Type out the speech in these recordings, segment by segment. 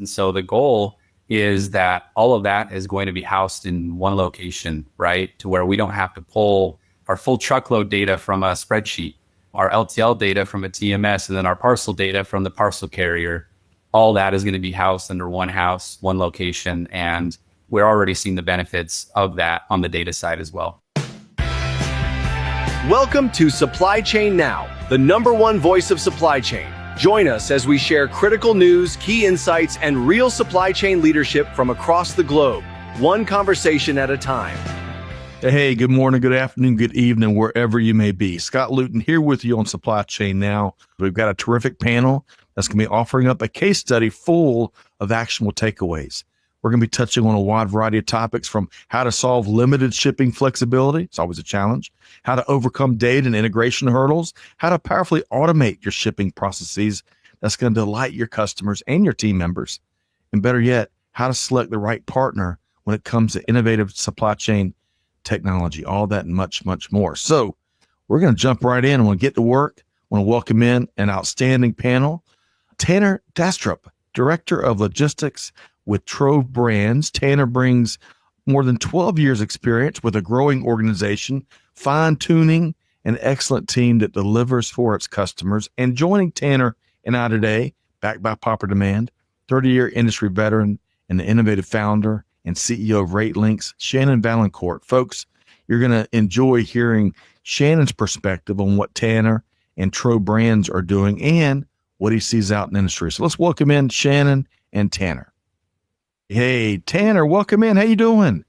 And so the goal is that all of that is going to be housed in one location, right? To where we don't have to pull our full truckload data from a spreadsheet, our LTL data from a TMS, and then our parcel data from the parcel carrier. All that is going to be housed under one house, one location. And we're already seeing the benefits of that on the data side as well. Welcome to Supply Chain Now, the #1 voice of supply chain. Join us as we share critical news, key insights, and real supply chain leadership from across the globe, one conversation at a time. Hey, good morning, good afternoon, good evening, wherever you may be. Scott Luton here with you on Supply Chain Now. We've got a terrific panel that's going to be offering up a case study full of actionable takeaways. We're going to be touching on a wide variety of topics, from how to solve limited shipping flexibility. It's always a challenge. How to overcome data and integration hurdles. How to powerfully automate your shipping processes that's going to delight your customers and your team members. And better yet, how to select the right partner when it comes to innovative supply chain technology. All that and much, much more. So we're going to jump right in. I want to get to work. I want to welcome in an outstanding panel. Tanner Dastrup, Director of Logistics with Trove Brands. Tanner brings more than 12 years experience with a growing organization, fine-tuning an excellent team that delivers for its customers. And joining Tanner and I today, backed by popular demand, 30-year industry veteran and the innovative founder and CEO of RateLinx, Shannon Vaillancourt. Folks, you're going to enjoy hearing Shannon's perspective on what Tanner and Trove Brands are doing and what he sees out in the industry. So let's welcome in Shannon and Tanner. Hey, Tanner, welcome in. How you doing?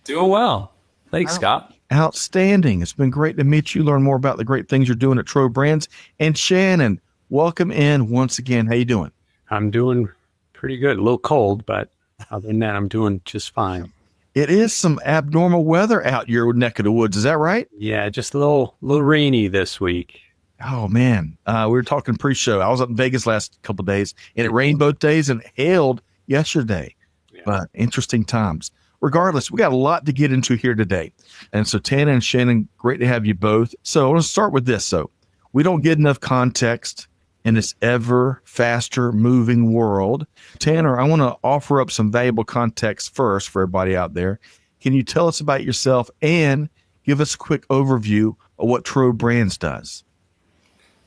Doing well. Thanks, Scott. Outstanding. It's been great to meet you, learn more about the great things you're doing at Trove Brands. And Shannon, welcome in once again. How you doing? I'm doing pretty good. A little cold, but other than that, I'm doing just fine. It is some abnormal weather out your neck of the woods. Is that right? Yeah, just a little rainy this week. Oh, man. We were talking pre-show. I was up in Vegas last couple of days, and it rained both days and hailed yesterday. Yeah. But interesting times. Regardless, we got a lot to get into here today. And so Tanner and Shannon, great to have you both. So I want to start with this. So we don't get enough context in this ever faster moving world. Tanner, I want to offer up some valuable context first for everybody out there. Can you tell us about yourself and give us a quick overview of what Trove Brands does?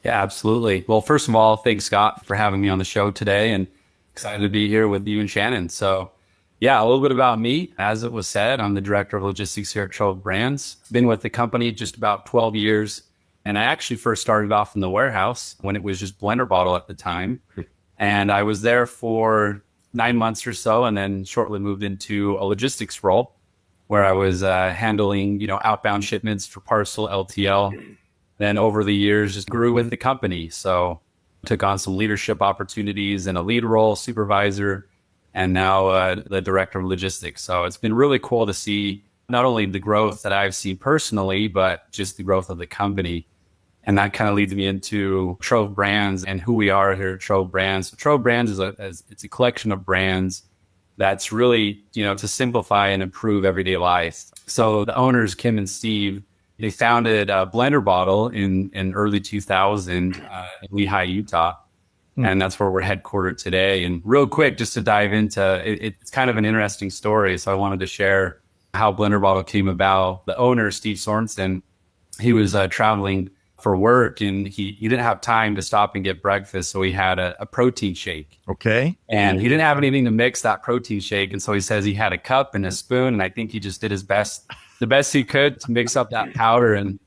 Yeah, absolutely. Well, first of all, thanks, Scott, for having me on the show today, and excited to be here with you and Shannon. So yeah, a little bit about me. As it was said, I'm the Director of Logistics here at Trove Brands. Been with the company just about 12 years. And I actually first started off in the warehouse when it was just blender bottle at the time. And I was there for 9 months or so, and then shortly moved into a logistics role where I was handling, outbound shipments for parcel LTL. Then over the years, just grew with the company. So took on some leadership opportunities in a lead role, supervisor, and now the Director of Logistics. So it's been really cool to see not only the growth that I've seen personally, but just the growth of the company. And that kind of leads me into Trove Brands and who we are here at Trove Brands. So Trove Brands it's a collection of brands that's really, to simplify and improve everyday life. So the owners, Kim and Steve, they founded Blender Bottle in early 2000 in Lehigh, Utah. And that's where we're headquartered today. And real quick, just to dive into it's kind of an interesting story. So I wanted to share how Blender Bottle came about. The owner, Steve Sorensen, he was traveling for work, and he didn't have time to stop and get breakfast. So he had a protein shake. Okay. And he didn't have anything to mix that protein shake. And so he says he had a cup and a spoon. And I think he just did the best he could to mix up that powder, and,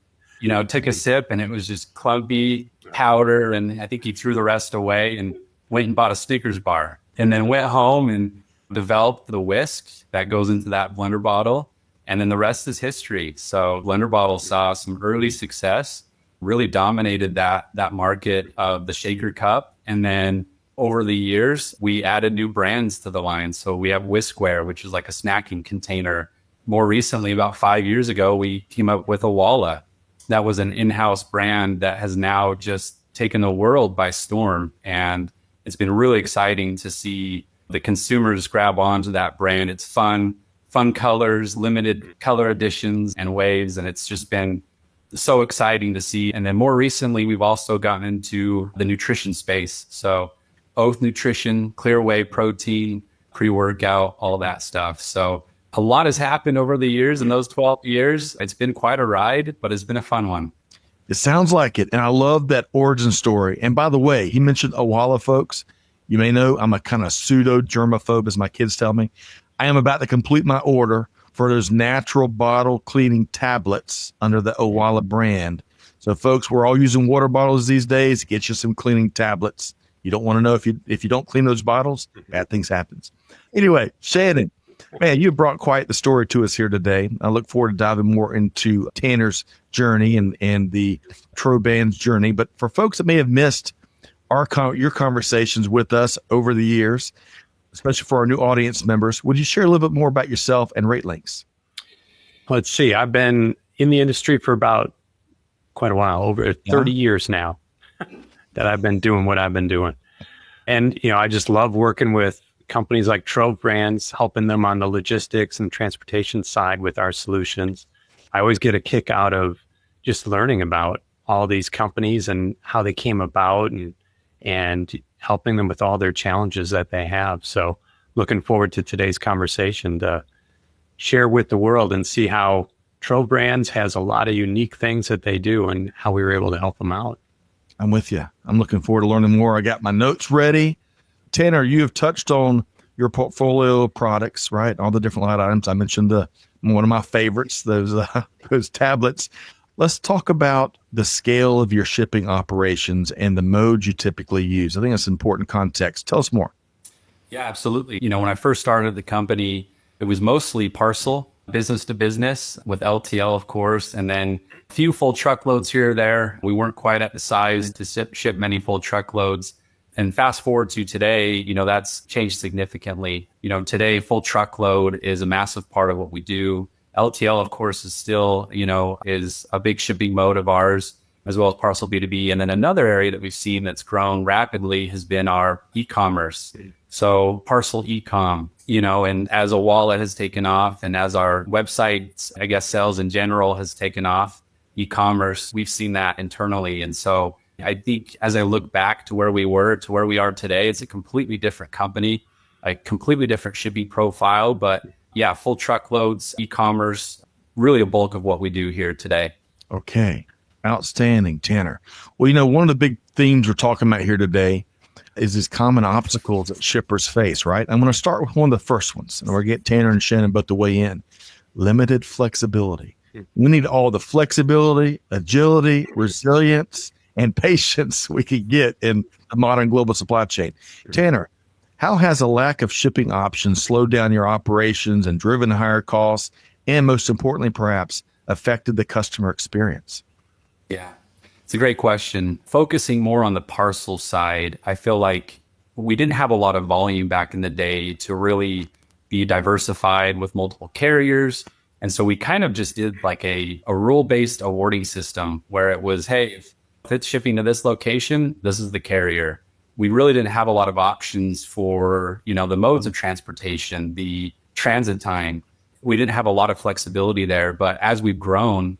took a sip, and it was just clumpy powder. And I think he threw the rest away and went and bought a Snickers bar, and then went home and developed the whisk that goes into that blender bottle. And then the rest is history. So Blender Bottle saw some early success, really dominated that market of the shaker cup. And then over the years, we added new brands to the line. So we have Whiskware, which is like a snacking container. More recently, about 5 years ago, we came up with a Walla. That was an in-house brand that has now just taken the world by storm. And it's been really exciting to see the consumers grab onto that brand. It's fun colors, limited color editions and waves. And it's just been so exciting to see. And then more recently, we've also gotten into the nutrition space. So oat nutrition, clear whey protein, pre-workout, all that stuff. So a lot has happened over the years. In those 12 years, it's been quite a ride, but it's been a fun one. It sounds like it. And I love that origin story. And by the way, he mentioned Owala, folks. You may know I'm a kind of pseudo germaphobe, as my kids tell me. I am about to complete my order for those natural bottle cleaning tablets under the Owala brand. So folks, we're all using water bottles these days. Get you some cleaning tablets. You don't want to know if you don't clean those bottles, bad things happen. Anyway, Shannon, man, you brought quite the story to us here today. I look forward to diving more into Tanner's journey and the Trove Brands journey. But for folks that may have missed your conversations with us over the years, especially for our new audience members, would you share a little bit more about yourself and RateLinx? Let's see. I've been in the industry for about quite a while, over 30 years now that I've been doing what I've been doing. And, I just love working with companies like Trove Brands, helping them on the logistics and transportation side with our solutions. I always get a kick out of just learning about all these companies and how they came about and helping them with all their challenges that they have. So looking forward to today's conversation to share with the world and see how Trove Brands has a lot of unique things that they do and how we were able to help them out. I'm with you. I'm looking forward to learning more. I got my notes ready. Tanner, you have touched on your portfolio of products, right? All the different line items. I mentioned one of my favorites, those tablets. Let's talk about the scale of your shipping operations and the modes you typically use. I think that's important context. Tell us more. Yeah, absolutely. When I first started the company, it was mostly parcel, business to business with LTL, of course, and then a few full truckloads here or there. We weren't quite at the size to ship many full truckloads. And fast forward to today, that's changed significantly. Today, full truckload is a massive part of what we do. LTL, of course, is still, is a big shipping mode of ours, as well as parcel B2B. And then another area that we've seen that's grown rapidly has been our e-commerce. So parcel e-com, and as a wallet has taken off and as our website, sales in general has taken off, e-commerce, we've seen that internally. And so I think as I look back to where we were to where we are today, it's a completely different company, a completely different shipping profile. But yeah, full truckloads, e-commerce, really a bulk of what we do here today. Okay. Outstanding, Tanner. Well, one of the big themes we're talking about here today is these common obstacles that shippers face, right? I'm going to start with one of the first ones, and we're going to get Tanner and Shannon both to weigh in. Limited flexibility. We need all the flexibility, agility, resilience, and patience we could get in the modern global supply chain. Tanner, how has a lack of shipping options slowed down your operations and driven higher costs, and most importantly, perhaps, affected the customer experience? Yeah, it's a great question. Focusing more on the parcel side, I feel like we didn't have a lot of volume back in the day to really be diversified with multiple carriers. And so we kind of just did like a rule-based awarding system where it was, hey, if it's shipping to this location, this is the carrier. We really didn't have a lot of options for, the modes of transportation, the transit time. We didn't have a lot of flexibility there. But as we've grown,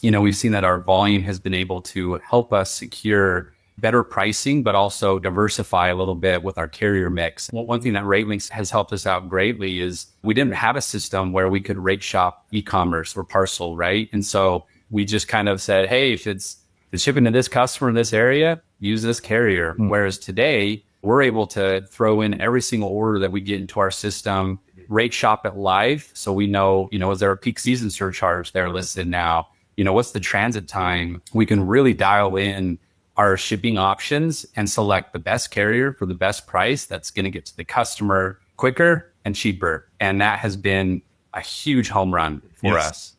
we've seen that our volume has been able to help us secure better pricing, but also diversify a little bit with our carrier mix. One thing that RateLinx has helped us out greatly is we didn't have a system where we could rate shop e-commerce or parcel, right? And so we just kind of said, hey, if it's shipping to this customer in this area, use this carrier. Whereas today, we're able to throw in every single order that we get into our system, rate shop it live. So we know, is there a peak season surcharge there listed now? What's the transit time? We can really dial in our shipping options and select the best carrier for the best price that's going to get to the customer quicker and cheaper. And that has been a huge home run for us.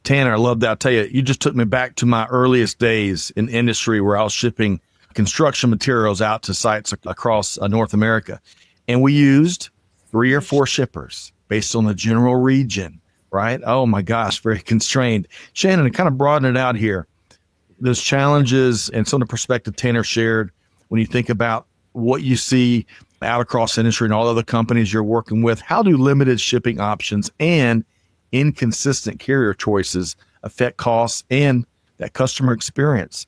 Tanner, I love that. I'll tell you, you just took me back to my earliest days in industry where I was shipping construction materials out to sites across North America. And we used 3 or 4 shippers based on the general region, right? Oh my gosh, very constrained. Shannon, to kind of broaden it out here, those challenges and some of the perspective Tanner shared, when you think about what you see out across industry and all other companies you're working with, how do limited shipping options and inconsistent carrier choices affect costs and that customer experience?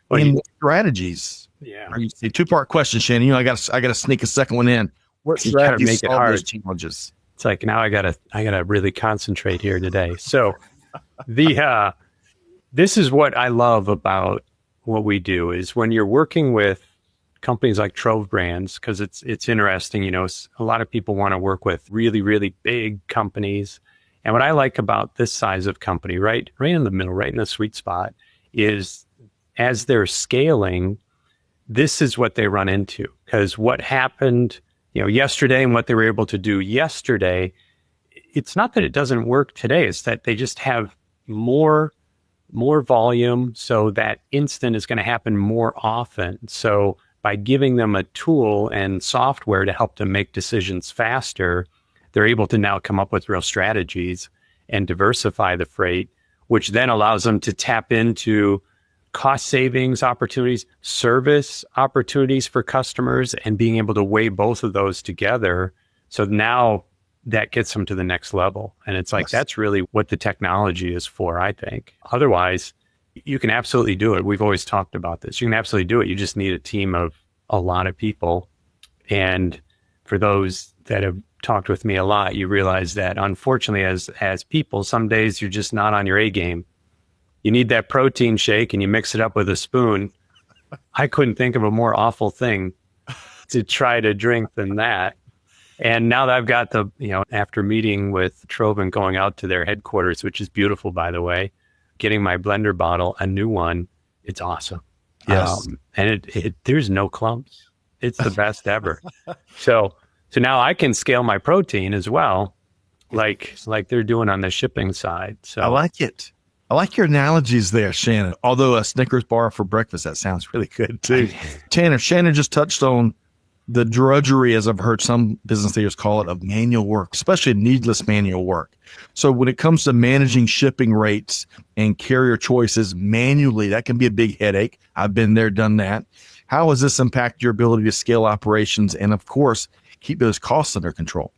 Well, and strategies Yeah. Or you see, two-part question, Shannon. I got to sneak a second one in. What You gotta strategies make it solve hard. those challenges? It's like, now I gotta really concentrate here today. So this is what I love about what we do is when you're working with companies like Trove Brands, because it's interesting, a lot of people want to work with really, really big companies. And what I like about this size of company, right in the middle, right in the sweet spot, is as they're scaling, this is what they run into. Because what happened, yesterday and what they were able to do yesterday, it's not that it doesn't work today. It's that they just have more volume. So that instant is going to happen more often. So by giving them a tool and software to help them make decisions faster, they're able to now come up with real strategies and diversify the freight, which then allows them to tap into cost savings opportunities, service opportunities for customers, and being able to weigh both of those together. So now that gets them to the next level. And it's like, that's really what the technology is for, I think. Otherwise, you can absolutely do it. We've always talked about this. You can absolutely do it. You just need a team of a lot of people. And for those that have talked with me a lot, you realize that unfortunately, as people, some days you're just not on your A game. You need that protein shake and you mix it up with a spoon. I couldn't think of a more awful thing to try to drink than that. And now that I've got after meeting with Trove and going out to their headquarters, which is beautiful, by the way, getting my blender bottle, a new one, it's awesome. Yes. And there's no clumps. It's the best ever. So now I can scale my protein as well, like they're doing on the shipping side. So I like it. I like your analogies there, Shannon. Although a Snickers bar for breakfast, that sounds really good too. Tanner, Shannon just touched on the drudgery, as I've heard some business leaders call it, of manual work, especially needless manual work. So when it comes to managing shipping rates and carrier choices manually, that can be a big headache. I've been there, done that. How has this impacted your ability to scale operations and, of course, keep those costs under control?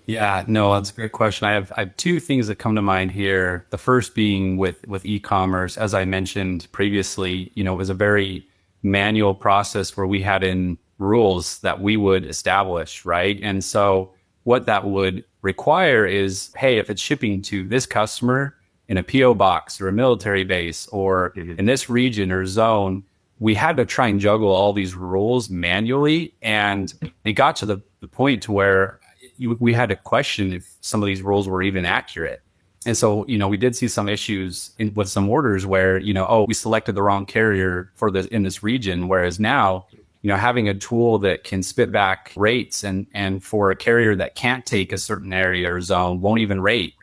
Yeah, no, that's a great question. I have two things that come to mind here. The first being with e-commerce, as I mentioned previously, it was a very manual process where we had in rules that we would establish, right? And so what that would require is, hey, if it's shipping to this customer in a PO box or a military base or in this region or zone, we had to try and juggle all these rules manually. And it got to the point to where we had to question if some of these rules were even accurate. And so, we did see some issues with some orders where, we selected the wrong carrier in this region. Whereas now, having a tool that can spit back rates and for a carrier that can't take a certain area or zone won't even rate.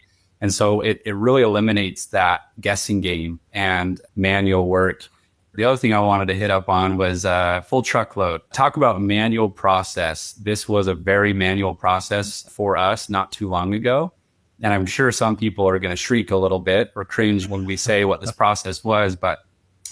And so it really eliminates that guessing game and manual work. The other thing I wanted to hit up on was full truckload. Talk about manual process. This was a very manual process for us not too long ago. And I'm sure some people are going to shriek a little bit or cringe when we say what this process was. But,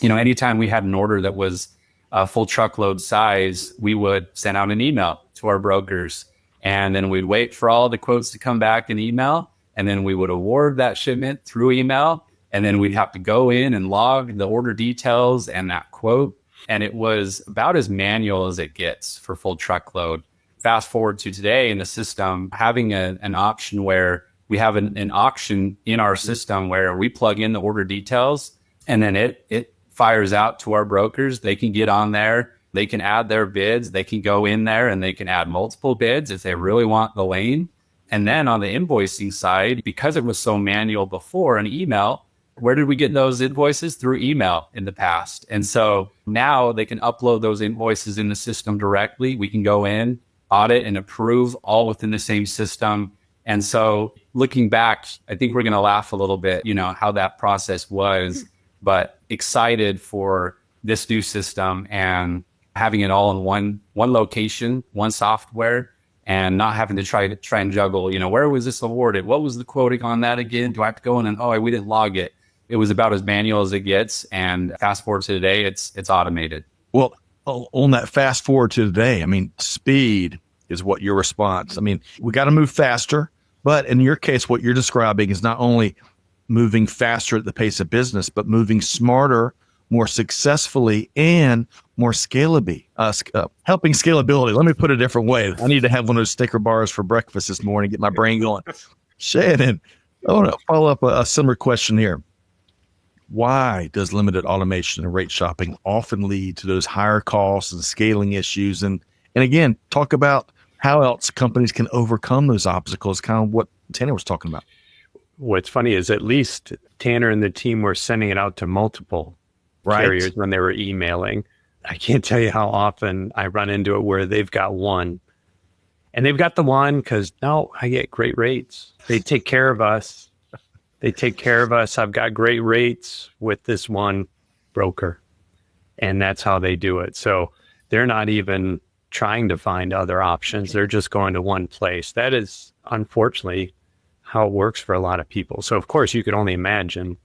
anytime we had an order that was a full truckload size, we would send out an email to our brokers. And then we'd wait for all the quotes to come back in email. And then we would award that shipment through email. And then we'd have to go in and log the order details and that quote. And it was about as manual as it gets for full truckload. Fast forward to today in the system, having an option where we have an auction in our system where we plug in the order details and then it fires out to our brokers. They can get on there. They can add their bids. They can go in there and they can add multiple bids if they really want the lane. And then on the invoicing side, because it was so manual before an email, where did we get those invoices? Through email in the past. And so now they can upload those invoices in the system directly. We can go in, audit and approve all within the same system. And so looking back, I think we're going to laugh a little bit, how that process was, but excited for this new system and having it all in one location, one software, and not having to try and juggle, where was this awarded? What was the quoting on that again? Do I have to go in and, we didn't log it. It was about as manual as it gets. And fast forward to today, it's automated. Well, on that fast forward to today, speed is what your response. We got to move faster. But in your case, what you're describing is not only moving faster at the pace of business, but moving smarter, more successfully, and more scalability, helping scalability. Let me put it a different way. I need to have one of those sticker bars for breakfast this morning, get my brain going. Shannon, I want to follow up a similar question here. Why does limited automation and rate shopping often lead to those higher costs and scaling issues? And again, talk about how else companies can overcome those obstacles, kind of what Tanner was talking about. What's funny is at least Tanner and the team were sending it out to multiple carriers when they were emailing. I can't tell you how often I run into it where they've got one. And they've got the one because, no, I get great rates. They take care of us. I've got great rates with this one broker. And that's how they do it. So they're not even trying to find other options. They're just going to one place. That is, unfortunately, how it works for a lot of people. So, of course, you could only imagine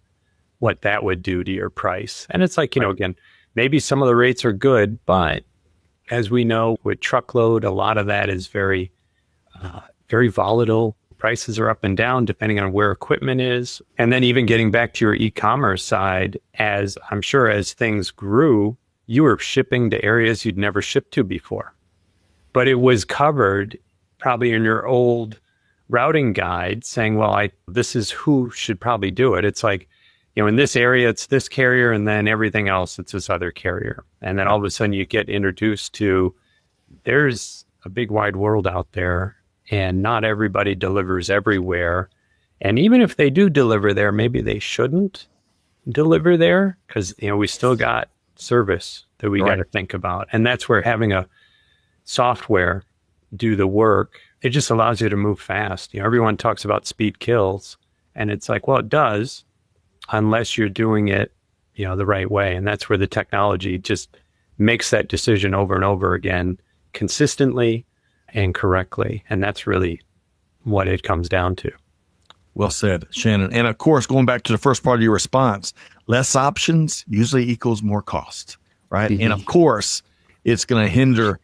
what that would do to your price. And it's like, again, maybe some of the rates are good, but as we know with truckload, a lot of that is very, very volatile. Prices are up and down depending on where equipment is. And then even getting back to your e-commerce side, as I'm sure as things grew, you were shipping to areas you'd never shipped to before. But it was covered probably in your old routing guide saying, well, this is who should probably do it. It's like, in this area, it's this carrier, and then everything else, it's this other carrier. And then all of a sudden you get introduced to, there's a big wide world out there, and not everybody delivers everywhere. And even if they do deliver there, maybe they shouldn't deliver there because, we still got service that we got to think about. And that's where having a software do the work, it just allows you to move fast. Everyone talks about speed kills, and it's like, well, it does, unless you're doing it, the right way. And that's where the technology just makes that decision over and over again, consistently and correctly. And that's really what it comes down to. Well said, Shannon. And of course, going back to the first part of your response, less options usually equals more cost, right? Mm-hmm. And of course, it's going to hinder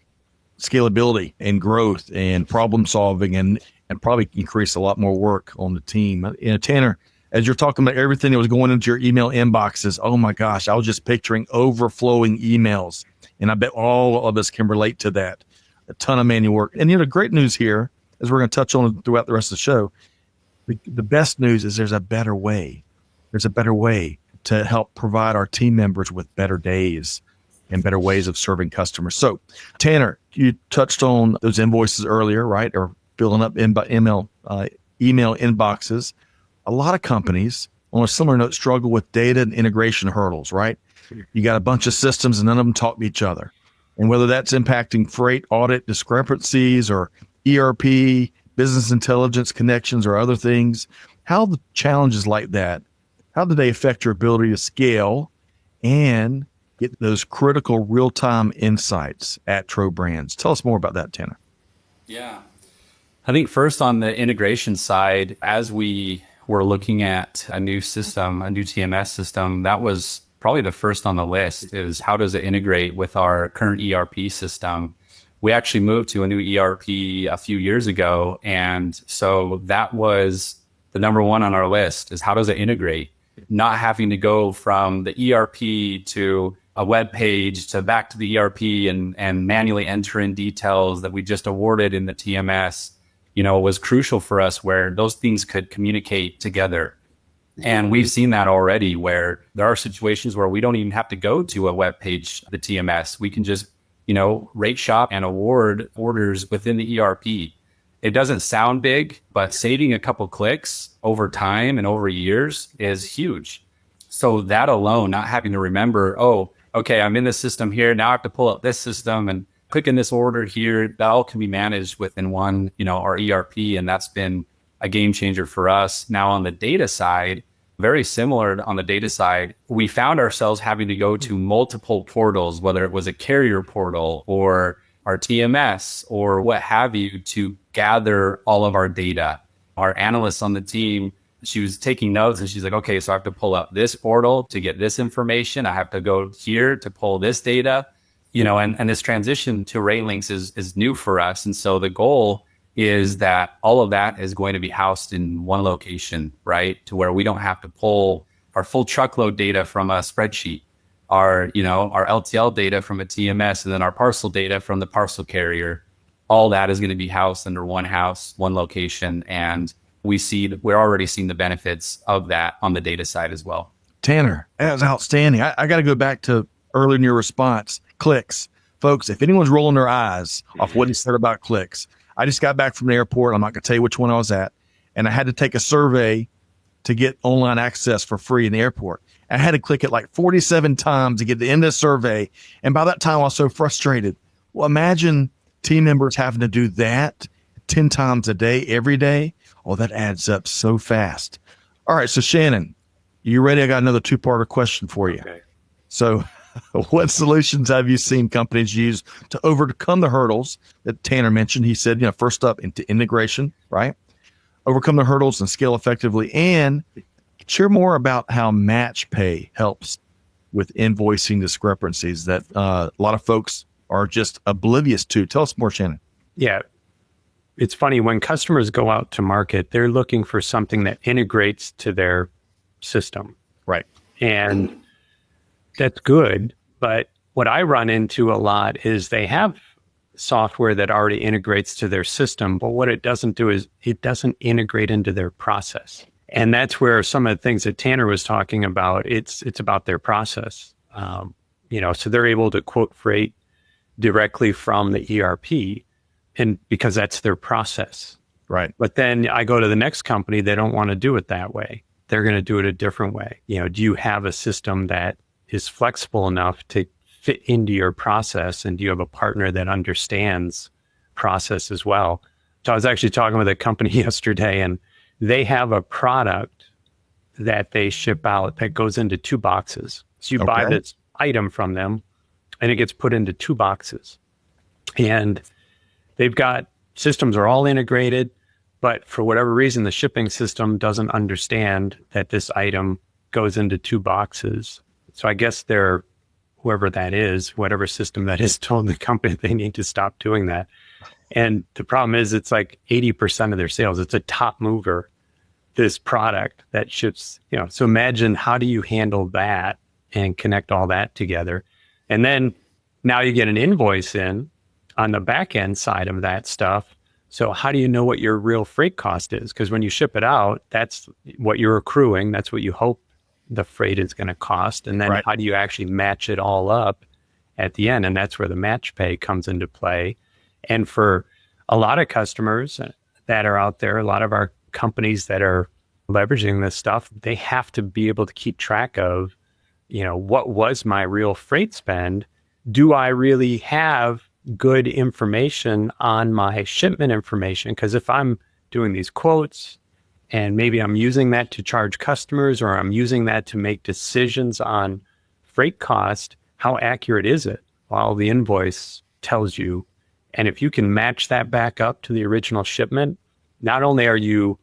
scalability and growth and problem solving and probably increase a lot more work on the team. Tanner, as you're talking about everything that was going into your email inboxes, oh my gosh, I was just picturing overflowing emails. And I bet all of us can relate to that. A ton of manual work. And the great news here, as we're going to touch on throughout the rest of the show, the best news is there's a better way. There's a better way to help provide our team members with better days and better ways of serving customers. So, Tanner, you touched on those invoices earlier, right? Or filling up email inboxes. A lot of companies, on a similar note, struggle with data and integration hurdles, right? You got a bunch of systems and none of them talk to each other. And whether that's impacting freight audit discrepancies or ERP, business intelligence connections or other things, how the challenges like that, how do they affect your ability to scale and get those critical real-time insights at Trove Brands? Tell us more about that, Tanner. Yeah. I think first on the integration side, as we were looking at a new system, a new TMS system, that was probably the first on the list is how does it integrate with our current ERP system? We actually moved to a new ERP a few years ago. And so that was the number one on our list is how does it integrate? Not having to go from the ERP to a web page to back to the ERP and manually enter in details that we just awarded in the TMS, was crucial for us where those things could communicate together. And we've seen that already where there are situations where we don't even have to go to a web page, the TMS. We can just, rate shop and award orders within the ERP. It doesn't sound big, but saving a couple clicks over time and over years is huge. So that alone, not having to remember, oh, okay, I'm in this system here. Now I have to pull up this system and click in this order here. That all can be managed within one, our ERP. And that's been a game changer for us. Now on the data side, very similar on the data side, we found ourselves having to go to multiple portals, whether it was a carrier portal or our TMS or what have you, to gather all of our data. Our analyst on the team, she was taking notes and she's like, okay, so I have to pull up this portal to get this information. I have to go here to pull this data, and this transition to RateLinx is new for us. And so the goal is that all of that is going to be housed in one location, right? To where we don't have to pull our full truckload data from a spreadsheet. our LTL data from a TMS, and then our parcel data from the parcel carrier. All that is going to be housed under one house, one location. And we're already seeing the benefits of that on the data side as well. Tanner, that was outstanding. I got to go back to earlier in your response, clicks. Folks, if anyone's rolling their eyes off what he said about clicks, I just got back from the airport. I'm not going to tell you which one I was at. And I had to take a survey to get online access for free in the airport. I had to click it like 47 times to get to the end of the survey. And by that time, I was so frustrated. Well, imagine team members having to do that 10 times a day, every day. Oh, that adds up so fast. All right. So Shannon, you ready? I got another two-parter question for you. Okay. So what solutions have you seen companies use to overcome the hurdles that Tanner mentioned? He said, first up into integration, right? Overcome the hurdles and scale effectively, and share more about how match pay helps with invoicing discrepancies that a lot of folks are just oblivious to. Tell us more, Shannon. Yeah. It's funny, when customers go out to market, they're looking for something that integrates to their system. Right. And that's good. But what I run into a lot is they have software that already integrates to their system, but what it doesn't do is it doesn't integrate into their process. And that's where some of the things that Tanner was talking about, it's about their process. So they're able to quote freight directly from the ERP, and because that's their process. Right. But then I go to the next company, they don't want to do it that way. They're going to do it a different way. Do you have a system that is flexible enough to fit into your process? And do you have a partner that understands process as well? So I was actually talking with a company yesterday, and they have a product that they ship out that goes into 2 boxes. So you buy this item from them and it gets put into 2 boxes. And they've got systems are all integrated, but for whatever reason, the shipping system doesn't understand that this item goes into 2 boxes. So I guess whoever that is, whatever system that is, told the company they need to stop doing that. And the problem is it's like 80% of their sales. It's a top mover, this product that ships, so imagine, how do you handle that and connect all that together? And then now you get an invoice in on the back end side of that stuff. So how do you know what your real freight cost is? Because when you ship it out, that's what you're accruing. That's what you hope the freight is going to cost. And then how do you actually match it all up at the end? And that's where the match pay comes into play. And for a lot of customers that are out there, a lot of our companies that are leveraging this stuff, they have to be able to keep track of, what was my real freight spend? Do I really have good information on my shipment information? Because if I'm doing these quotes and maybe I'm using that to charge customers, or I'm using that to make decisions on freight cost, how accurate is it? Well, the invoice tells you. And if you can match that back up to the original shipment, not only are you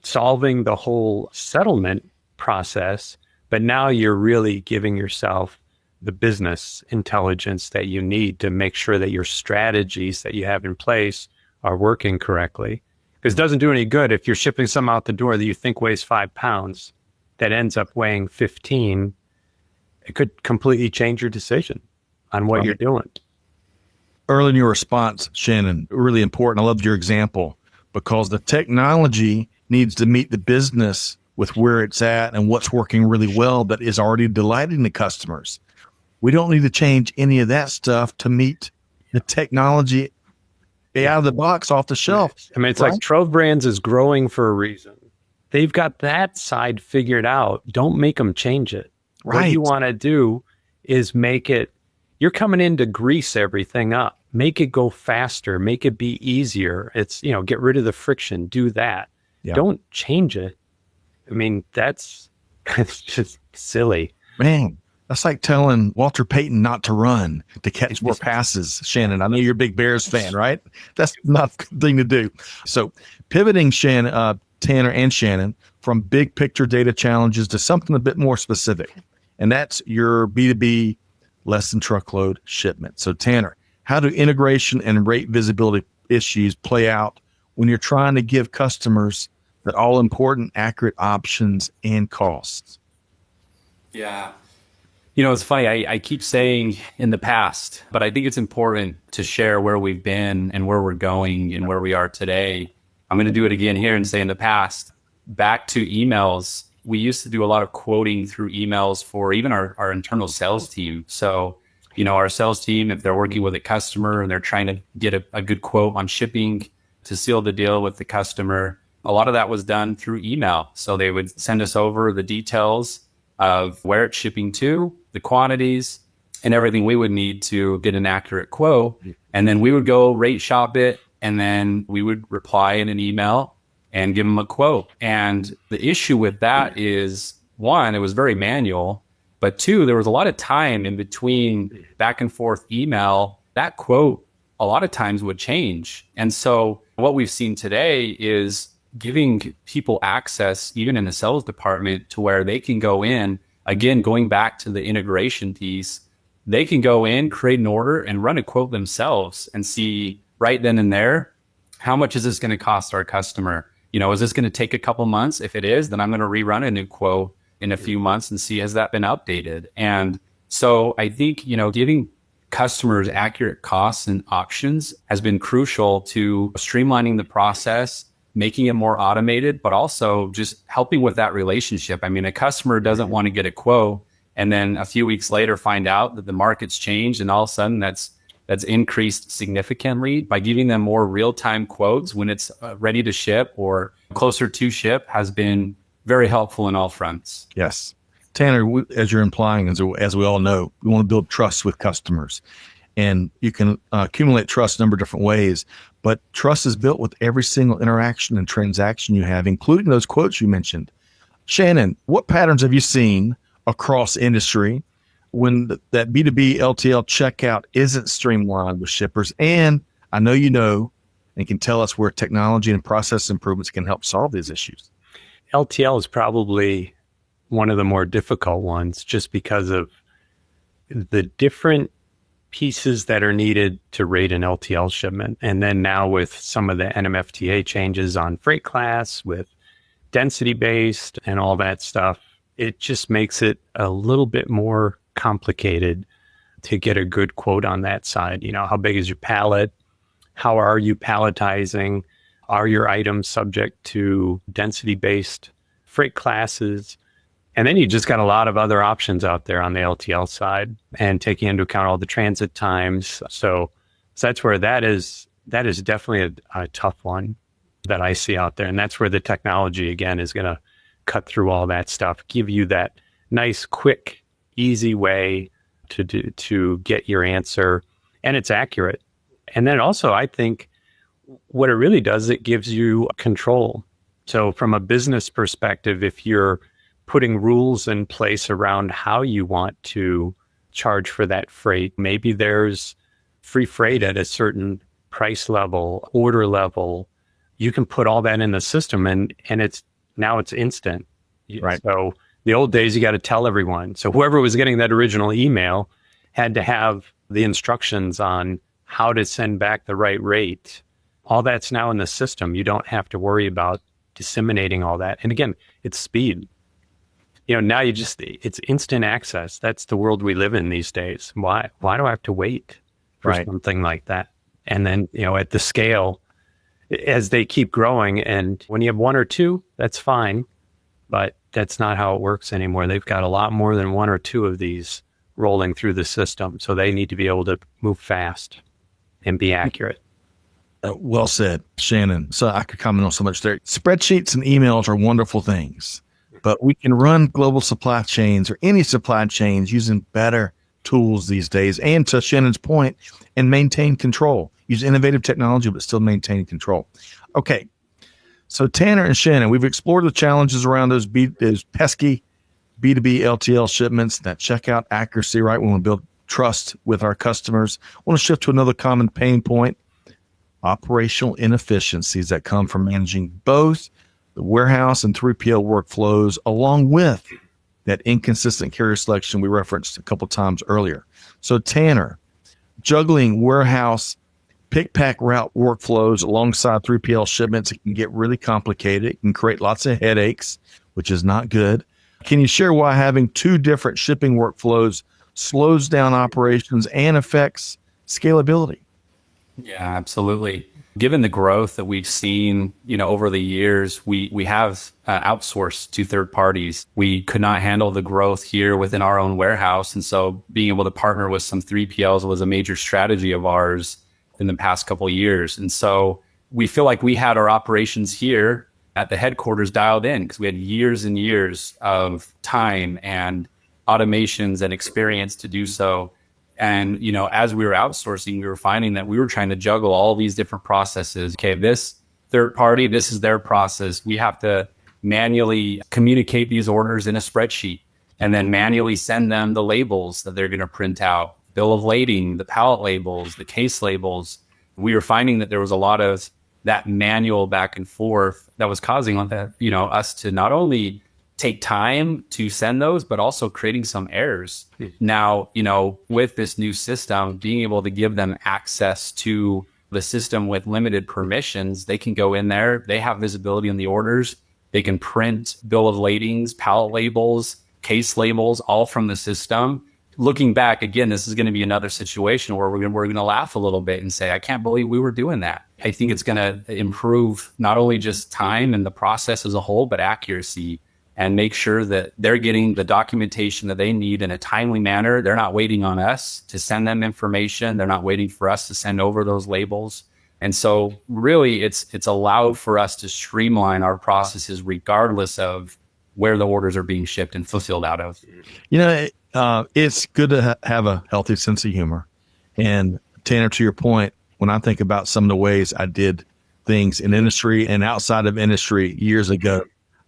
solving the whole settlement process, but now you're really giving yourself the business intelligence that you need to make sure that your strategies that you have in place are working correctly. Because it doesn't do any good if you're shipping something out the door that you think weighs 5 pounds that ends up weighing 15. It could completely change your decision on what you're doing. Early in your response, Shannon, really important. I loved your example, because the technology needs to meet the business with where it's at and what's working really well that is already delighting the customers. We don't need to change any of that stuff to meet the technology out of the box, off the shelf. I mean, it's like Trove Brands is growing for a reason. They've got that side figured out. Don't make them change it. What you want to do is make it, you're coming in to grease everything up. Make it go faster. Make it be easier. It's, get rid of the friction. Do that. Yeah. Don't change it. I mean, that's just silly. Man, that's like telling Walter Payton not to run to catch more passes. Shannon, I know you're a big Bears fan, right? That's not a good thing to do. So pivoting, Tanner and Shannon, from big picture data challenges to something a bit more specific, and that's your B2B less than truckload shipment. So Tanner, how do integration and rate visibility issues play out when you're trying to give customers the all important accurate options and costs? Yeah. It's funny. I keep saying in the past, but I think it's important to share where we've been and where we're going and where we are today. I'm going to do it again here and say in the past, back to emails, we used to do a lot of quoting through emails for even our internal sales team. So, our sales team, if they're working with a customer and they're trying to get a good quote on shipping to seal the deal with the customer, a lot of that was done through email. So they would send us over the details of where it's shipping to, the quantities, and everything we would need to get an accurate quote. And then we would go rate shop it, and then we would reply in an email and give them a quote. And the issue with that is, one, it was very manual, but two, there was a lot of time in between back and forth email. That quote a lot of times would change. And so what we've seen today is giving people access, even in the sales department, to where they can go in, again, going back to the integration piece, they can go in, create an order, and run a quote themselves and see right then and there, how much is this going to cost our customer? Is this going to take a couple months? If it is, then I'm going to rerun a new quote in a few months and see, has that been updated? And so I think, giving customers accurate costs and options has been crucial to streamlining the process, making it more automated, but also just helping with that relationship. I mean, a customer doesn't want to get a quote and then a few weeks later find out that the market's changed, and all of a sudden that's increased significantly. By giving them more real-time quotes when it's ready to ship or closer to ship has been very helpful in all fronts. Yes. Tanner, as you're implying, as we all know, we want to build trust with customers. And you can accumulate trust a number of different ways, but trust is built with every single interaction and transaction you have, including those quotes you mentioned. Shannon, what patterns have you seen across industry when that B2B LTL checkout isn't streamlined with shippers? And I know and can tell us where technology and process improvements can help solve these issues. LTL is probably one of the more difficult ones, just because of the different pieces that are needed to rate an LTL shipment. And then now with some of the NMFTA changes on freight class, with density based and all that stuff, it just makes it a little bit more complicated to get a good quote on that side. How big is your pallet? How are you palletizing? Are your items subject to density based freight classes? And then you just got a lot of other options out there on the LTL side, and taking into account all the transit times. So that's where that is definitely a tough one that I see out there. And that's where the technology, again, is going to cut through all that stuff, give you that nice, quick, easy way to get your answer. And it's accurate. And then also, I think what it really does, it gives you control. So from a business perspective, if you're putting rules in place around how you want to charge for that freight, maybe there's free freight at a certain price level, order level, you can put all that in the system, and it's instant. Right. So the old days, you got to tell everyone. So whoever was getting that original email had to have the instructions on how to send back the right rate. All that's now in the system. You don't have to worry about disseminating all that. And again, it's speed. Now it's instant access. That's the world we live in these days. Why do I have to wait for something like that? And then, at the scale, as they keep growing, and when you have one or two, that's fine, but that's not how it works anymore. They've got a lot more than one or two of these rolling through the system. So they need to be able to move fast and be accurate. Well said, Shannon. So I could comment on so much there. Spreadsheets and emails are wonderful things, but we can run global supply chains or any supply chains using better tools these days. And to Shannon's point, and maintain control. Use innovative technology, but still maintain control. Okay. So Tanner and Shannon, we've explored the challenges around those pesky B2B LTL shipments, that checkout accuracy, right? We want to build trust with our customers. I want to shift to another common pain point: operational inefficiencies that come from managing both the warehouse and 3PL workflows, along with that inconsistent carrier selection we referenced a couple times earlier. So Tanner, juggling warehouse pick pack route workflows alongside 3PL shipments, it can get really complicated. It can create lots of headaches, which is not good. Can you share why having two different shipping workflows slows down operations and affects scalability? Yeah, absolutely. Given the growth that we've seen, over the years, we have outsourced to third parties. We could not handle the growth here within our own warehouse. And so being able to partner with some 3PLs was a major strategy of ours in the past couple of years. And so we feel like we had our operations here at the headquarters dialed in because we had years and years of time and automations and experience to do so. And, as we were outsourcing, we were finding that we were trying to juggle all these different processes. Okay, this third party, this is their process. We have to manually communicate these orders in a spreadsheet and then manually send them the labels that they're going to print out, bill of lading, the pallet labels, the case labels. We were finding that there was a lot of that manual back and forth that was causing us to not only take time to send those, but also creating some errors. Now, with this new system, being able to give them access to the system with limited permissions, they can go in there, they have visibility on the orders, they can print bill of ladings, pallet labels, case labels, all from the system. Looking back, again, this is going to be another situation where we're going to laugh a little bit and say, I can't believe we were doing that. I think it's going to improve not only just time and the process as a whole, but accuracy, and make sure that they're getting the documentation that they need in a timely manner. They're not waiting on us to send them information. They're not waiting for us to send over those labels. And so really it's allowed for us to streamline our processes regardless of where the orders are being shipped and fulfilled out of. It's good to have a healthy sense of humor. And Tanner, to your point, when I think about some of the ways I did things in industry and outside of industry years ago,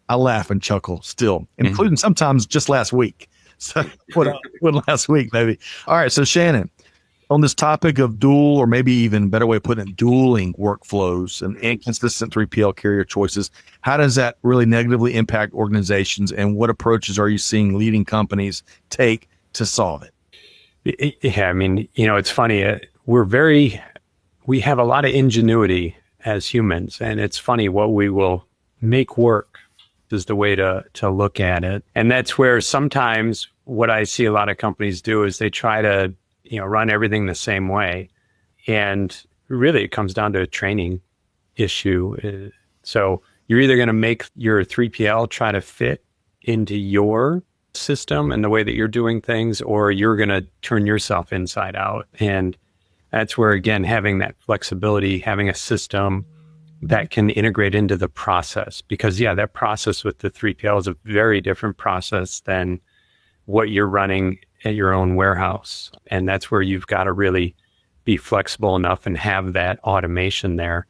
I laugh and chuckle still, including sometimes just last week. So what last week, maybe. All right. So Shannon, on this topic of dual, or maybe even better way of putting it, dueling workflows and inconsistent 3PL carrier choices, how does that really negatively impact organizations, and what approaches are you seeing leading companies take to solve it? Yeah, I mean, it's funny. We have a lot of ingenuity as humans, and it's funny what we will make work is the way to look at it. And that's where sometimes what I see a lot of companies do is they try to, run everything the same way. And really it comes down to a training issue. So you're either going to make your 3PL try to fit into your system and the way that you're doing things, or you're going to turn yourself inside out. And that's where, again, having that flexibility, having a system that can integrate into the process, because that process with the 3PL is a very different process than what you're running at your own warehouse. And that's where you've got to really be flexible enough and have that automation there.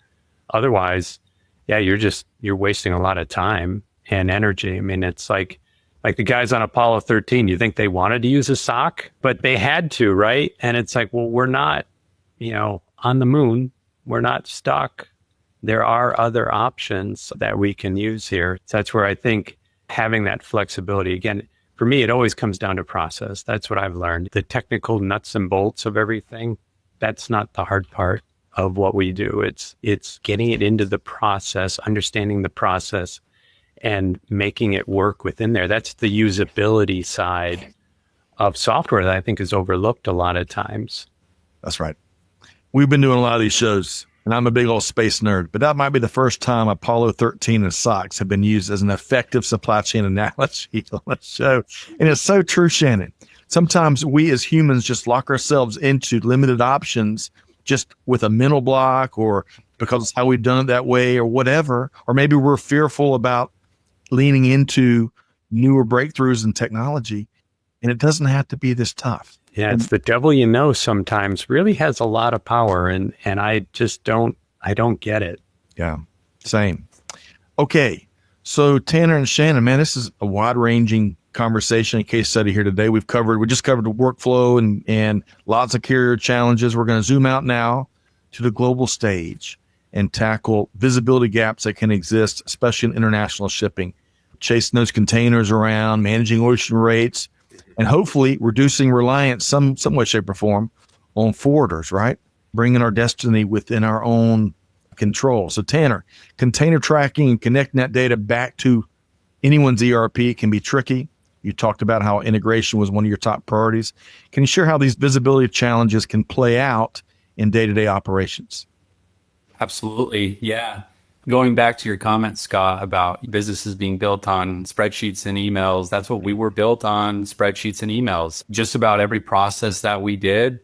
Otherwise, you're wasting a lot of time and energy. I mean, it's like the guys on Apollo 13, you think they wanted to use a sock, but they had to, right? And it's like, well, we're not, on the moon, we're not stuck. There are other options that we can use here. So that's where I think having that flexibility, again, for me, it always comes down to process. That's what I've learned. The technical nuts and bolts of everything, that's not the hard part of what we do. It's getting it into the process, understanding the process, and making it work within there. That's the usability side of software that I think is overlooked a lot of times. That's right. We've been doing a lot of these shows, and I'm a big old space nerd, but that might be the first time Apollo 13 and socks have been used as an effective supply chain analogy on the show. And it's so true, Shannon. Sometimes we as humans just lock ourselves into limited options just with a mental block, or because it's how we've done it that way, or whatever. Or maybe we're fearful about leaning into newer breakthroughs in technology, and it doesn't have to be this tough. Yeah, it's the devil sometimes really has a lot of power, and I just don't get it. Yeah, same. Okay, so Tanner and Shannon, man, this is a wide-ranging conversation and case study here today. We just covered the workflow and lots of carrier challenges. We're going to zoom out now to the global stage and tackle visibility gaps that can exist, especially in international shipping, chasing those containers around, managing ocean rates, and hopefully reducing reliance some way, shape, or form on forwarders, right? Bringing our destiny within our own control. So Tanner, container tracking and connecting that data back to anyone's ERP can be tricky. You talked about how integration was one of your top priorities. Can you share how these visibility challenges can play out in day-to-day operations? Absolutely. Yeah. Going back to your comment, Scott, about businesses being built on spreadsheets and emails, that's what we were built on, spreadsheets and emails. Just about every process that we did,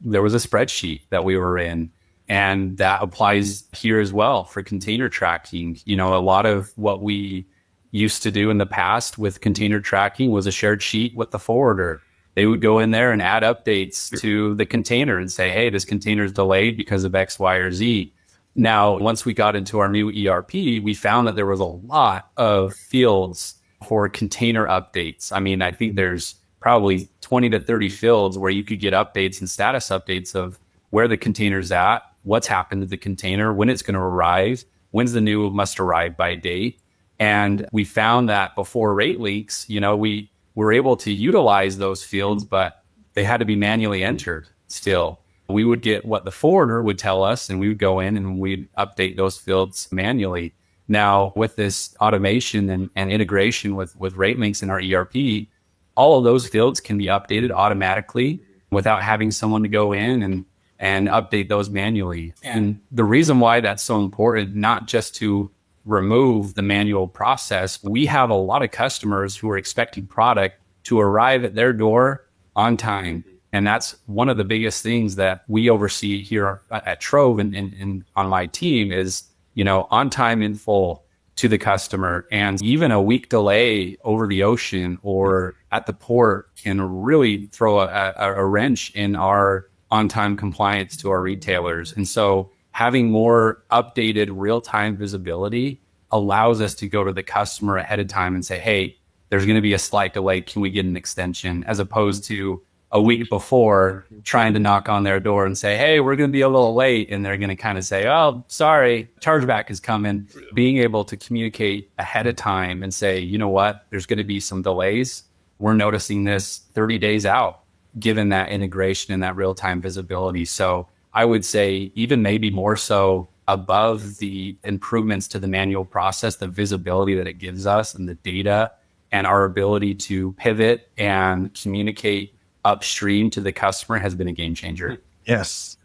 there was a spreadsheet that we were in. And that applies here as well for container tracking. You know, a lot of what we used to do in the past with container tracking was a shared sheet with the forwarder. They would go in there and add updates to the container and say, hey, this container is delayed because of X, Y, or Z. Now, once we got into our new ERP, we found that there was a lot of fields for container updates. I mean, I think there's probably 20 to 30 fields where you could get updates and status updates of where the container's at, what's happened to the container, when it's going to arrive, when's the new must arrive by date. And we found that before RateLinx, you know, we were able to utilize those fields, but they had to be manually entered still. We would get what the forwarder would tell us, and we would go in and we'd update those fields manually. Now, with this automation and integration with RateLinx and our ERP, all of those fields can be updated automatically without having someone to go in and update those manually. And the reason why that's so important, not just to remove the manual process, we have a lot of customers who are expecting product to arrive at their door on time. And that's one of the biggest things that we oversee here at Trove and on my team is, you know, on time in full to the customer. And even a week delay over the ocean or at the port can really throw a wrench in our on-time compliance to our retailers. And so having more updated real-time visibility allows us to go to the customer ahead of time and say, hey, there's going to be a slight delay. Can we get an extension? As opposed to a week before trying to knock on their door and say, hey, we're going to be a little late. And they're going to kind of say, oh, sorry, chargeback is coming. Being able to communicate ahead of time and say, you know what, there's going to be some delays. We're noticing this 30 days out, given that integration and that real-time visibility. So I would say even maybe more so above the improvements to the manual process, the visibility that it gives us and the data and our ability to pivot and communicate upstream to the customer has been a game changer. Yes.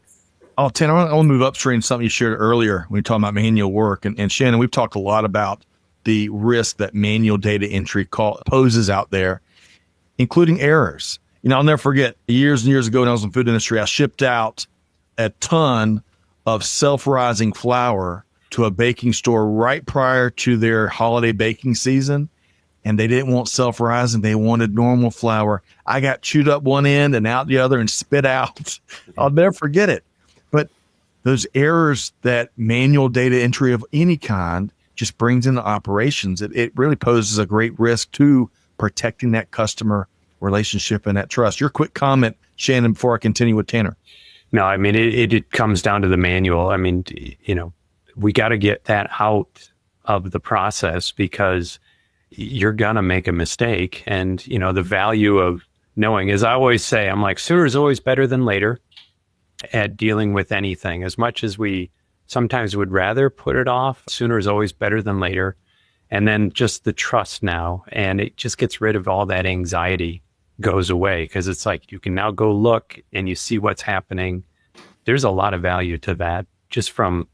Oh, Tanner, I want to move upstream, something you shared earlier when we talked about manual work. And Shannon, we've talked a lot about the risk that manual data entry poses out there, including errors. You know, I'll never forget years and years ago when I was in the food industry, I shipped out a ton of self-rising flour to a baking store right prior to their holiday baking season. And they didn't want self-rising. They wanted normal flour. I got chewed up one end and out the other and spit out. I'll never forget it. But those errors that manual data entry of any kind just brings into operations, it really poses a great risk to protecting that customer relationship and that trust. Your quick comment, Shannon, before I continue with Tanner. No, I mean, it comes down to the manual. I mean, you know, we got to get that out of the process because you're going to make a mistake. And, you know, the value of knowing, as I always say, I'm like, sooner is always better than later at dealing with anything. As much as we sometimes would rather put it off, sooner is always better than later. And then just the trust now, and it just gets rid of all that anxiety, goes away, because it's like you can now go look and you see what's happening. There's a lot of value to that just from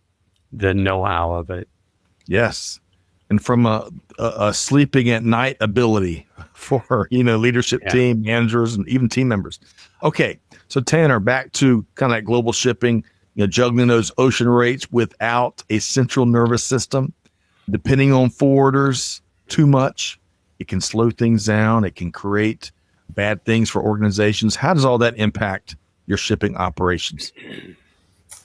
the know-how of it. Yes. And from a sleeping at night ability for, you know, leadership team, managers, and even team members. Okay. So Tanner, back to kind of that global shipping, you know, juggling those ocean rates without a central nervous system, depending on forwarders too much, it can slow things down. It can create bad things for organizations. How does all that impact your shipping operations?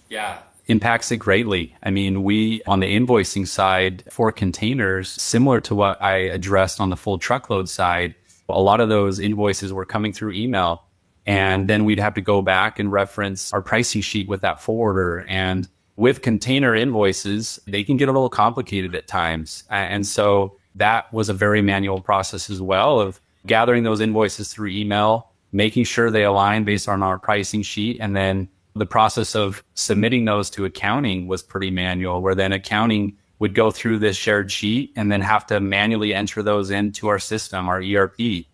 Yeah, impacts it greatly. I mean, we, on the invoicing side for containers, similar to what I addressed on the full truckload side, a lot of those invoices were coming through email. And then we'd have to go back and reference our pricing sheet with that forwarder. And with container invoices, they can get a little complicated at times. And so that was a very manual process as well of gathering those invoices through email, making sure they align based on our pricing sheet. And then the process of submitting those to accounting was pretty manual, where then accounting would go through this shared sheet and then have to manually enter those into our system, our ERP.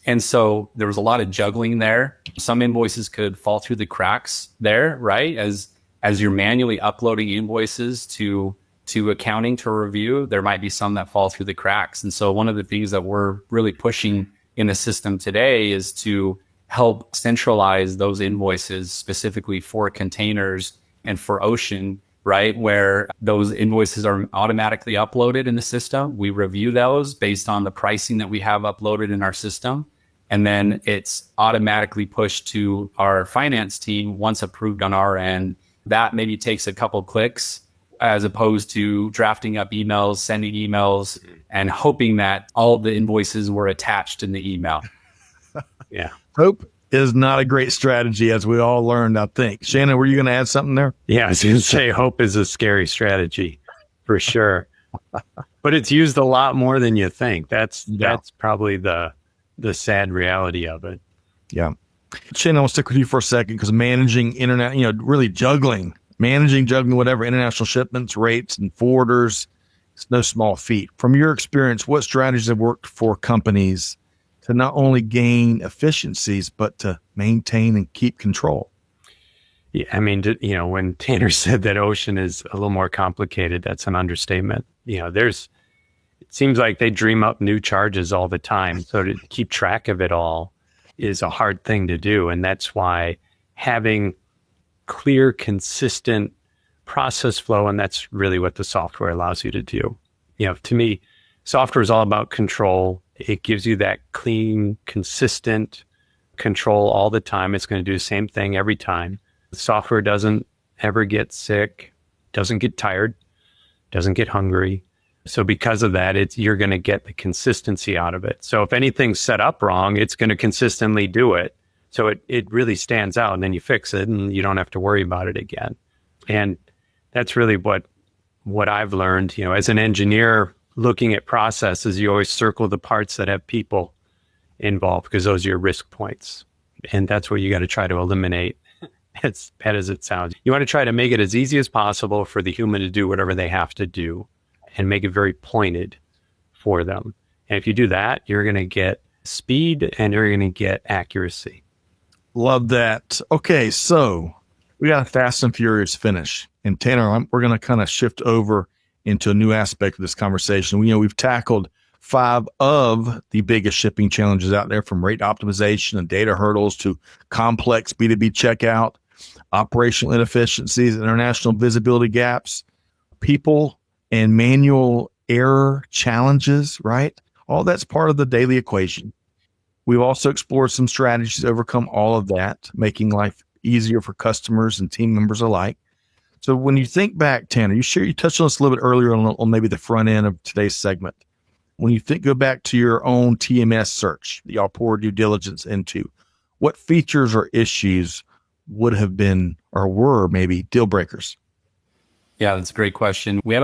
And so there was a lot of juggling there. Some invoices could fall through the cracks there, right? As you're manually uploading invoices to accounting to review, there might be some that fall through the cracks. And so one of the things that we're really pushing in the system today is to help centralize those invoices specifically for containers and for ocean, right? Where those invoices are automatically uploaded in the system. We review those based on the pricing that we have uploaded in our system. And then it's automatically pushed to our finance team once approved on our end. That maybe takes a couple clicks as opposed to drafting up emails, sending emails, and hoping that all the invoices were attached in the email. Yeah. Hope is not a great strategy, as we all learned, I think. Shannon, were you going to add something there? Yeah, I was going to say hope is a scary strategy for sure. But it's used a lot more than you think. That's probably the sad reality of it. Yeah. Shannon, I'll stick with you for a second because managing internet, really managing whatever international shipments, rates, and forwarders, it's no small feat. From your experience, what strategies have worked for companies to not only gain efficiencies, but to maintain and keep control? Yeah, I mean, when Tanner said that ocean is a little more complicated, that's an understatement. It seems like they dream up new charges all the time. So to keep track of it all is a hard thing to do. And that's why having clear, consistent process flow, and that's really what the software allows you to do. To me, software is all about control. It gives you that clean, consistent control all the time. It's going to do the same thing every time. The software doesn't ever get sick, doesn't get tired, doesn't get hungry. So because of that, you're going to get the consistency out of it. So if anything's set up wrong, it's going to consistently do it. So it really stands out, and then you fix it and you don't have to worry about it again. And that's really what I've learned, as an engineer looking at processes, you always circle the parts that have people involved because those are your risk points. And that's what you got to try to eliminate, as bad as it sounds. You want to try to make it as easy as possible for the human to do whatever they have to do and make it very pointed for them. And if you do that, you're going to get speed and you're going to get accuracy. Love that. Okay, so we got a fast and furious finish. And Tanner, we're going to kind of shift over into a new aspect of this conversation. We've tackled 5 of the biggest shipping challenges out there, from rate optimization and data hurdles to complex B2B checkout, operational inefficiencies, international visibility gaps, people and manual error challenges, right? All that's part of the daily equation. We've also explored some strategies to overcome all of that, making life easier for customers and team members alike. So when you think back, Tanner, you touched on this a little bit earlier on maybe the front end of today's segment. When you go back to your own TMS search that y'all poured due diligence into, what features or issues would have been or were maybe deal breakers? Yeah, that's a great question. We had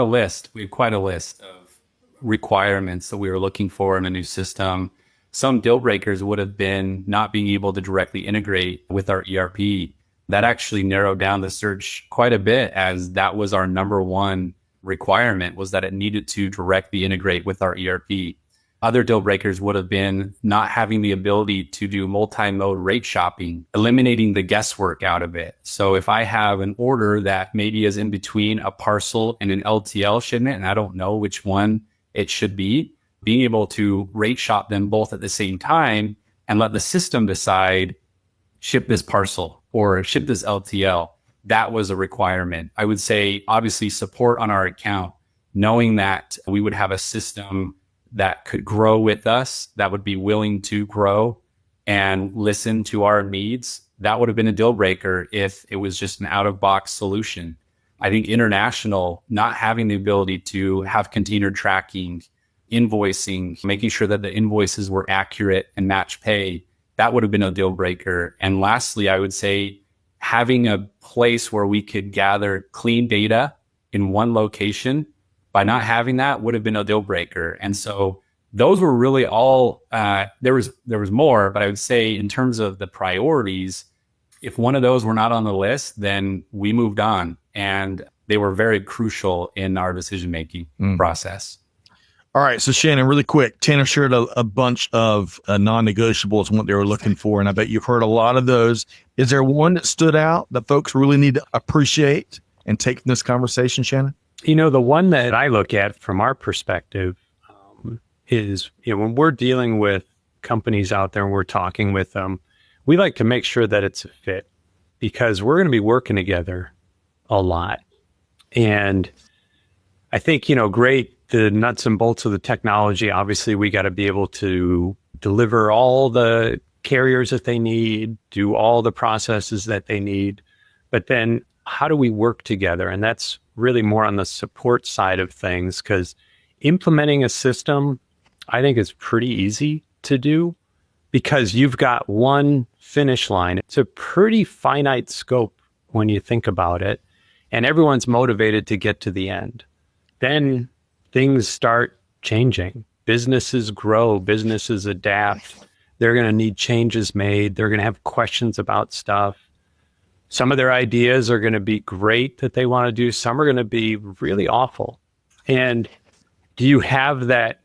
quite a list of requirements that we were looking for in a new system. Some deal breakers would have been not being able to directly integrate with our ERP. That actually narrowed down the search quite a bit, as that was our number one requirement, was that it needed to directly integrate with our ERP. Other deal breakers would have been not having the ability to do multi-mode rate shopping, eliminating the guesswork out of it. So if I have an order that maybe is in between a parcel and an LTL shipment, and I don't know which one it should be, being able to rate shop them both at the same time and let the system decide, ship this parcel or ship this LTL, that was a requirement. I would say, obviously, support on our account, knowing that we would have a system that could grow with us, that would be willing to grow and listen to our needs. That would have been a deal breaker if it was just an out-of-box solution. I think international, not having the ability to have container tracking, invoicing, making sure that the invoices were accurate and match pay, that would have been a deal breaker. And lastly, I would say having a place where we could gather clean data in one location, by not having that would have been a deal breaker. And so those were really all, there was more, but I would say in terms of the priorities, if one of those were not on the list, then we moved on, and they were very crucial in our decision-making process. All right. So Shannon, really quick, Tanner shared a bunch of non-negotiables and what they were looking for. And I bet you've heard a lot of those. Is there one that stood out that folks really need to appreciate and take from this conversation, Shannon? The one that I look at from our perspective is, when we're dealing with companies out there and we're talking with them, we like to make sure that it's a fit because we're going to be working together a lot. And I think, great, the nuts and bolts of the technology, obviously we got to be able to deliver all the carriers that they need, do all the processes that they need. But then how do we work together? And that's really more on the support side of things, because implementing a system, I think, is pretty easy to do because you've got one finish line. It's a pretty finite scope when you think about it, and everyone's motivated to get to the end. Then things start changing. Businesses grow, businesses adapt. They're going to need changes made. They're going to have questions about stuff. Some of their ideas are going to be great that they want to do. Some are going to be really awful. And do you have that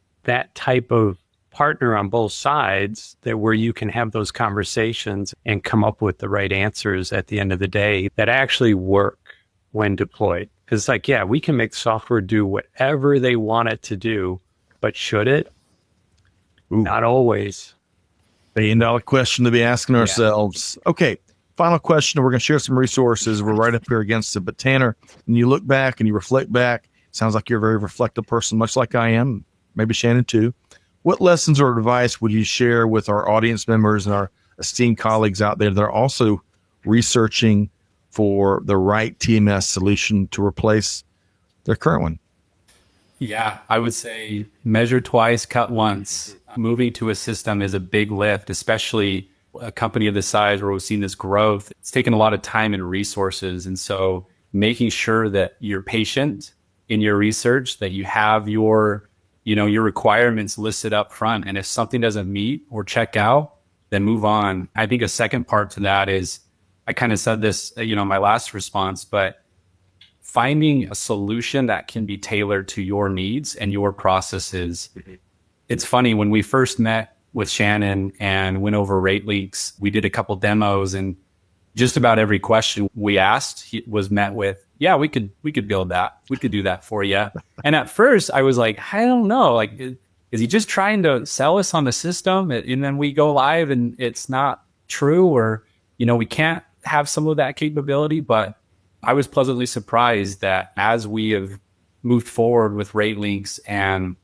type of partner on both sides that where you can have those conversations and come up with the right answers at the end of the day that actually work when deployed? Because it's like, yeah, we can make software do whatever they want it to do, but should it? Ooh. Not always. $1 question to be asking ourselves. Yeah. Okay, final question. We're going to share some resources. We're right up here against it. But Tanner, when you look back and you reflect back, it sounds like you're a very reflective person, much like I am, maybe Shannon too. What lessons or advice would you share with our audience members and our esteemed colleagues out there that are also researching for the right TMS solution to replace their current one? Yeah, I would say measure twice, cut once. Moving to a system is a big lift, especially a company of this size where we've seen this growth. It's taken a lot of time and resources. And so making sure that you're patient in your research, that you have your requirements listed up front. And if something doesn't meet or check out, then move on. I think a second part to that is, I kind of said this, my last response, but finding a solution that can be tailored to your needs and your processes. It's funny, when we first met with Shannon and went over RateLinx, we did a couple demos, and just about every question we asked was met with, yeah, we could build that. We could do that for you. And at first I was like, I don't know, like, is he just trying to sell us on the system? And then we go live and it's not true, or, we can't have some of that capability. But I was pleasantly surprised that as we have moved forward with RateLinx and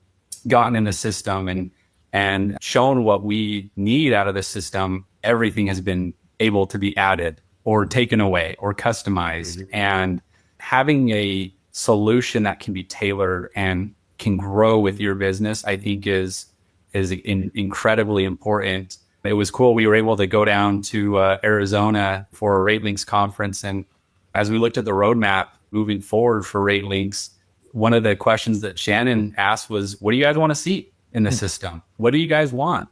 gotten in the system and shown what we need out of the system, everything has been able to be added or taken away or customized. And having a solution that can be tailored and can grow with your business, I think is incredibly important. It was cool. We were able to go down to Arizona for a RateLinx conference. And as we looked at the roadmap moving forward for RateLinx, one of the questions that Shannon asked was, what do you guys want to see in the system? What do you guys want?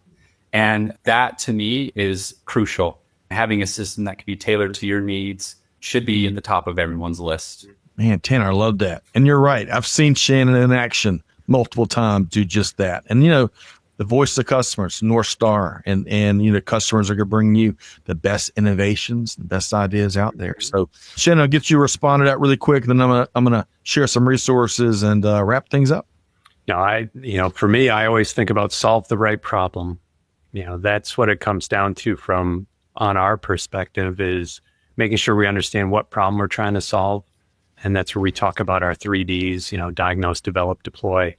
And that to me is crucial. Having a system that can be tailored to your needs should be at the top of everyone's list. Man, Tanner, I love that. And you're right. I've seen Shannon in action multiple times do just that. And, the voice of customers, North Star, and customers are going to bring you the best innovations, the best ideas out there. So Shannon, I'll get you responded out really quick. Then I'm going to share some resources and wrap things up. For me, I always think about solve the right problem. That's what it comes down to from on our perspective, is making sure we understand what problem we're trying to solve. And that's where we talk about our 3Ds, diagnose, develop, deploy.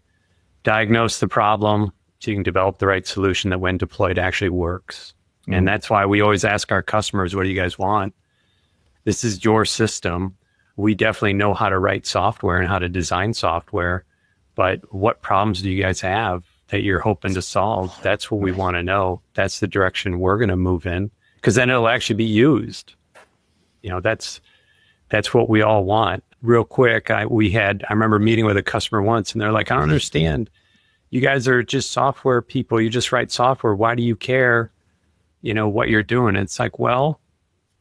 Diagnose the problem so you can develop the right solution that when deployed actually works. Mm-hmm. And that's why we always ask our customers, what do you guys want? This is your system. We definitely know how to write software and how to design software, but what problems do you guys have that you're hoping to solve? That's what we want to know. That's the direction we're going to move in, because then it'll actually be used. That's what we all want. Real quick, I remember meeting with a customer once, and they're like, I don't understand. You guys are just software people. You just write software. Why do you care, what you're doing? It's like, well,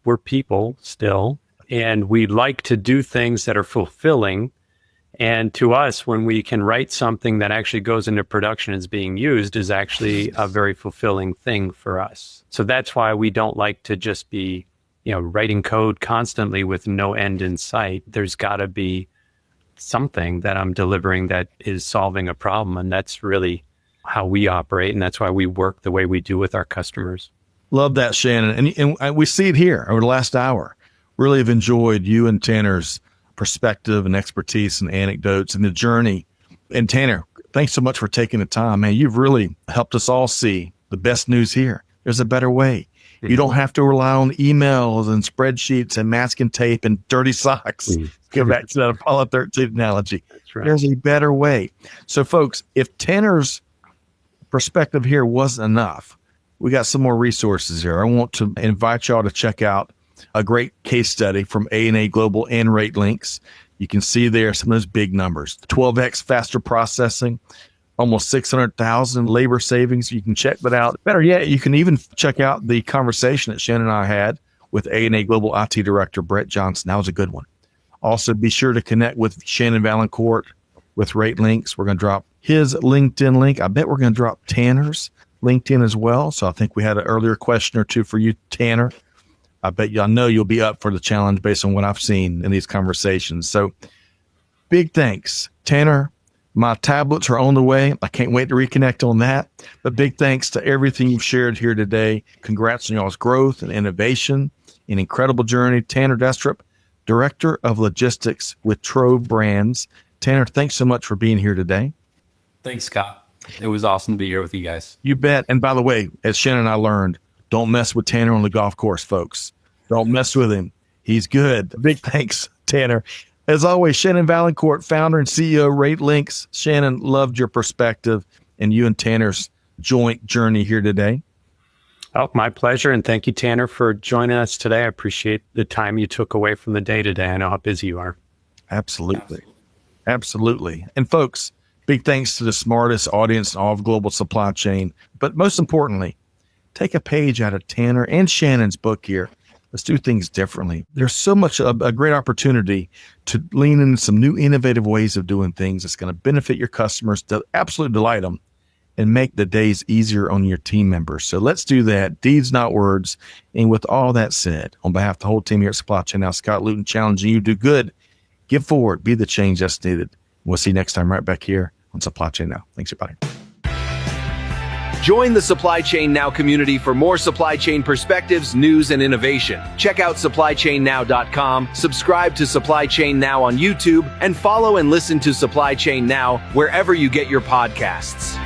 we're people still, and we like to do things that are fulfilling. And to us, when we can write something that actually goes into production and is being used is actually a very fulfilling thing for us. So that's why we don't like to just be, writing code constantly with no end in sight. There's got to be something that I'm delivering that is solving a problem. And that's really how we operate. And that's why we work the way we do with our customers. Love that, Shannon. And we see it here over the last hour. Really have enjoyed you and Tanner's perspective and expertise and anecdotes and the journey. And Tanner, thanks so much for taking the time, man. You've really helped us all see the best news here. There's a better way. You don't have to rely on emails and spreadsheets and masking tape and dirty socks. Go back to that Apollo 13 analogy. That's right. There's a better way. So folks, if Tanner's perspective here wasn't enough, we got some more resources here. I want to invite y'all to check out a great case study from A&A Global and RateLinx. You can see there some of those big numbers. 12x faster processing, almost 600,000 labor savings. You can check that out. Better yet, you can even check out the conversation that Shannon and I had with A&A Global IT Director Brett Johnson. That was a good one. Also, be sure to connect with Shannon Vaillancourt with RateLinx. We're going to drop his LinkedIn link. I bet we're going to drop Tanner's LinkedIn as well. So I think we had an earlier question or two for you, Tanner. I bet y'all know you'll be up for the challenge based on what I've seen in these conversations. So big thanks, Tanner. My tablets are on the way. I can't wait to reconnect on that. But big thanks to everything you've shared here today. Congrats on y'all's growth and innovation, an incredible journey. Tanner Dastrup, Director of Logistics with Trove Brands. Tanner, thanks so much for being here today. Thanks, Scott. It was awesome to be here with you guys. You bet. And by the way, as Shannon and I learned, don't mess with Tanner on the golf course, folks. Don't mess with him. He's good. Big thanks, Tanner. As always, Shannon Vaillancourt, founder and CEO of RateLinx. Shannon, loved your perspective and you and Tanner's joint journey here today. Oh, my pleasure. And thank you, Tanner, for joining us today. I appreciate the time you took away from the day today. I know how busy you are. Absolutely. Absolutely. And folks, big thanks to the smartest audience in all of global supply chain. But most importantly, take a page out of Tanner and Shannon's book here. Let's do things differently. There's so much a great opportunity to lean into some new innovative ways of doing things that's going to benefit your customers, to absolutely delight them, and make the days easier on your team members. So let's do that. Deeds, not words. And with all that said, on behalf of the whole team here at Supply Chain Now, Scott Luton challenging you to do good, give forward, be the change that's needed. We'll see you next time right back here on Supply Chain Now. Thanks, everybody. Join the Supply Chain Now community for more supply chain perspectives, news, and innovation. Check out supplychainnow.com, subscribe to Supply Chain Now on YouTube, and follow and listen to Supply Chain Now wherever you get your podcasts.